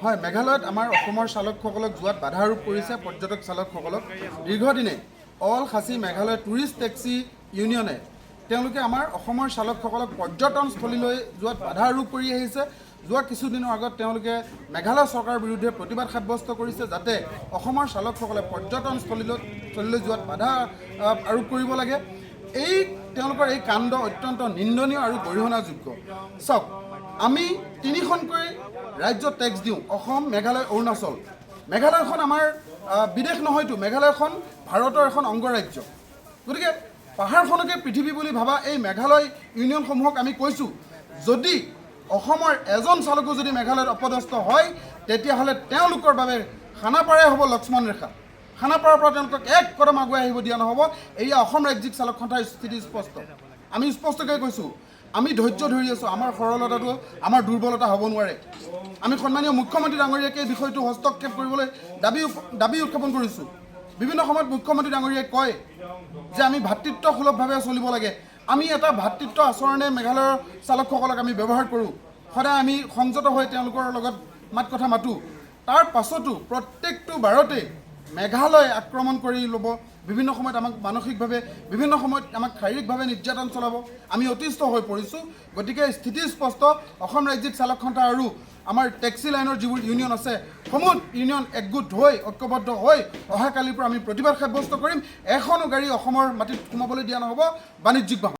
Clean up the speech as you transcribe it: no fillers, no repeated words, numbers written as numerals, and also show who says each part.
Speaker 1: হয়, মেঘালয়ত আমাৰ অসমৰ চালকসকলক যোৱাত বাধা আৰোপ কৰিছে পৰ্যটক চালকসকলক। দীৰ্ঘদিনে অল খাচী মেঘালয় টুৰিষ্ট টেক্সি ইউনিয়নে তেওঁলোকে আমাৰ অসমৰ চালকসকলক পৰ্যটনস্থলীলৈ যোৱাত বাধা আৰোপ কৰি আহিছে। যোৱা কিছুদিনৰ আগত তেওঁলোকে মেঘালয় চৰকাৰৰ বিৰুদ্ধে প্ৰতিবাদ সাব্যস্ত কৰিছে যাতে অসমৰ চালকসকলে পৰ্যটনস্থলীলৈ যোৱাত বাধা আৰোপ কৰিব লাগে। তেওঁলোকৰ এই কাণ্ড অত্যন্ত নিন্দনীয় আৰু গৰিহণাযোগ্য। চাওক, আমি তিনিখনকৈ ৰাজ্যত টেক্স দিওঁ, অসম, মেঘালয়, অৰুণাচল। মেঘালয়খন আমাৰ বিদেশ নহয়তো, মেঘালয়খন ভাৰতৰ এখন অংগৰাজ্য। গতিকে পাহাৰখনকে পৃথিৱী বুলি ভাবা এই মেঘালয় ইউনিয়নসমূহক আমি কৈছোঁ, যদি অসমৰ এজন চালকো যদি মেঘালয়ত অপদস্থ হয় তেতিয়াহ'লে তেওঁলোকৰ বাবে খানাপাৰাই হ'ব লক্ষ্মণ ৰেখা। খানাপাৰাৰ পৰা তেওঁলোকক এক কদম আগুৱাই আহিব দিয়া নহ'ব। এয়া অসম ৰাজ্যিক চালক সন্থাৰ স্থিতি স্পষ্ট। আমি স্পষ্টকৈ কৈছোঁ, আমি ধৈৰ্য ধৰি আছোঁ। আমাৰ সৰলতাটো আমাৰ দুৰ্বলতা হ'ব নোৱাৰে। আমি সন্মানীয় মুখ্যমন্ত্ৰী ডাঙৰীয়াকে এই বিষয়টো হস্তক্ষেপ কৰিবলৈ দাবী উত্থাপন কৰিছোঁ। বিভিন্ন সময়ত মুখ্যমন্ত্ৰী ডাঙৰীয়াই কয় যে আমি ভাতৃত্বসুলভভাৱে চলিব লাগে। আমি এটা ভাতৃত্ব আচৰণে মেঘালয়ৰ চালকসকলক আমি ব্যৱহাৰ কৰোঁ। সদায় আমি সংযত হৈ তেওঁলোকৰ লগত মাত কথা মাতোঁ। তাৰ পাছতো প্ৰত্যেকটো বাৰতে মেঘালয় আক্ৰমণ কৰি ল'ব, বিভিন্ন সময়ত আমাক মানসিকভাৱে, বিভিন্ন সময়ত আমাক শাৰীৰিকভাৱে নিৰ্যাতন চলাব। আমি অতিষ্ঠ হৈ পৰিছোঁ। গতিকে স্থিতি স্পষ্ট। অসম ৰাজ্যিক চালক সন্থা আৰু আমাৰ টেক্সি লাইনৰ যিবোৰ ইউনিয়ন আছে, সমূহ ইউনিয়ন একগোট হৈ ঐক্যবদ্ধ হৈ অহাকালিৰ পৰা আমি প্ৰতিবাদ সাব্যস্ত কৰিম। এখনো গাড়ী অসমৰ মাটিত সোমাবলৈ দিয়া নহ'ব বাণিজ্যিক বাহন।